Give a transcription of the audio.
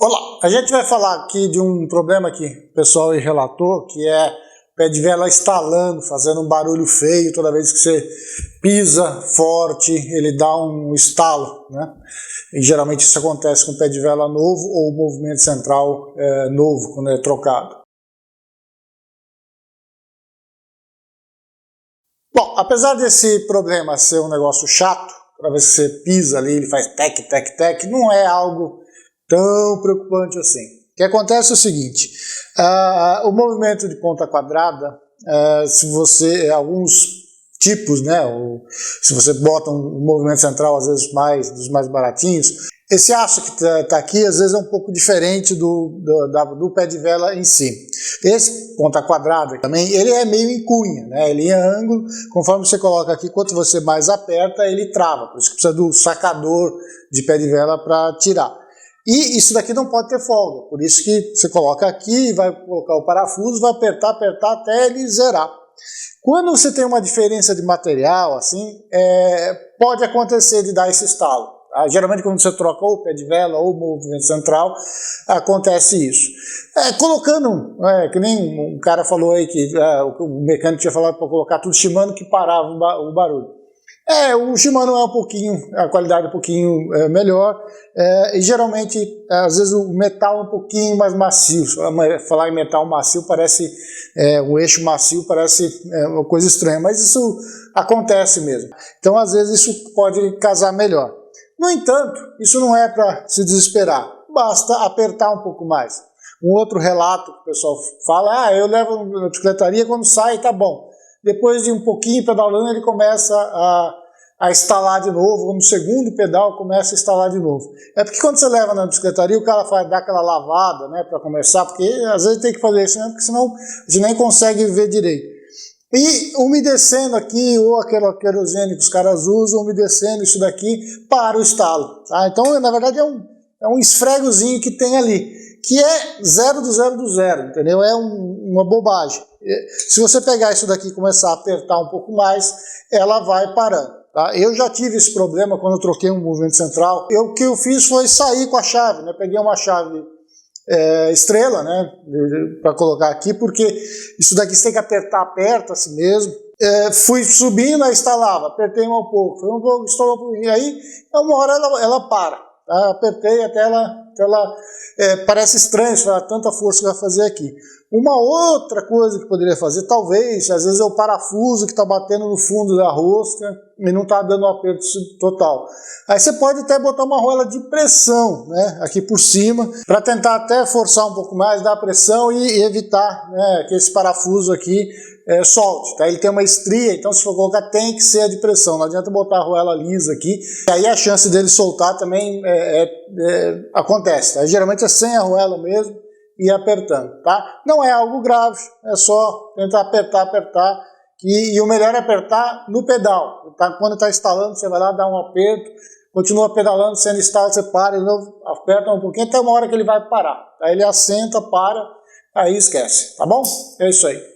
Olá, a gente vai falar aqui de um problema que o pessoal aí relatou, que é pé de vela estalando, fazendo um barulho feio toda vez que você pisa forte, ele dá um estalo, né? E geralmente isso acontece com pé de vela novo ou movimento central novo, quando é trocado. Bom, apesar desse problema ser um negócio chato, toda vez que você pisa ali, ele faz tec, tec, tec, não é algo tão preocupante assim. O que acontece é o seguinte, o movimento de ponta quadrada, se você, alguns tipos, né, se você bota um movimento central, às vezes dos mais baratinhos, esse aço que está aqui, às vezes é um pouco diferente do pé de vela em si. Esse ponta quadrada também, ele é meio em cunha, né? Ele é ângulo, conforme você coloca aqui, quanto você mais aperta, ele trava, por isso que precisa do sacador de pé de vela para tirar. E isso daqui não pode ter folga, por isso que você coloca aqui, vai colocar o parafuso, vai apertar, apertar até ele zerar. Quando você tem uma diferença de material, assim, pode acontecer de dar esse estalo. Tá? Geralmente quando você troca ou o pé de vela ou o movimento central, acontece isso. Colocando, que nem um cara falou aí que o mecânico tinha falado para colocar tudo Shimano que parava o barulho. O Shimano é um pouquinho, a qualidade é um pouquinho melhor, e geralmente, às vezes o metal é um pouquinho mais macio. Falar em metal macio parece, um eixo macio parece uma coisa estranha, mas isso acontece mesmo. Então, às vezes, isso pode casar melhor. No entanto, isso não é para se desesperar, basta apertar um pouco mais. Um outro relato que o pessoal fala, eu levo na bicicletaria, quando sai tá bom. Depois de um pouquinho pedalando, ele começa a estalar de novo, no segundo pedal começa a estalar de novo. É porque quando você leva na bicicletaria, o cara dá aquela lavada, né, para começar, porque às vezes tem que fazer isso, né, porque senão a gente nem consegue ver direito. E umedecendo aqui, ou aquela querosene que os caras usam, umedecendo isso daqui para o estalo. Tá? Então, na verdade, é um esfregozinho que tem ali, que é zero do zero do zero, entendeu? É uma bobagem. Se você pegar isso daqui e começar a apertar um pouco mais, ela vai parando. Tá? Eu já tive esse problema quando eu troquei um movimento central. O que eu fiz foi sair com a chave, né? Peguei uma chave estrela, né, para colocar aqui, porque isso daqui você tem que aperta assim mesmo. Fui subindo, aí instalava, apertei um pouco, foi um pouco, instalou um pouquinho, aí uma hora ela para. Tá? Apertei até ela parece estranho, tanta força que vai fazer aqui. Uma outra coisa que poderia fazer, talvez, às vezes é o parafuso que está batendo no fundo da rosca e não está dando um aperto total. Aí você pode até botar uma argola de pressão, né, aqui por cima, para tentar até forçar um pouco mais, dar pressão e evitar, né, que esse parafuso aqui solte. Tá? Ele tem uma estria, então se for colocar tem que ser a de pressão, não adianta botar a argola lisa aqui, e aí a chance dele soltar também acontece. Tá? Geralmente é sem a argola mesmo, e apertando, tá? Não é algo grave, é só tentar apertar, e o melhor é apertar no pedal, tá? Quando está instalando, você vai lá, dá um aperto, continua pedalando, sendo instala, você para, de novo, aperta um pouquinho, até uma hora que ele vai parar, aí ele assenta, para, aí esquece, tá bom? É isso aí.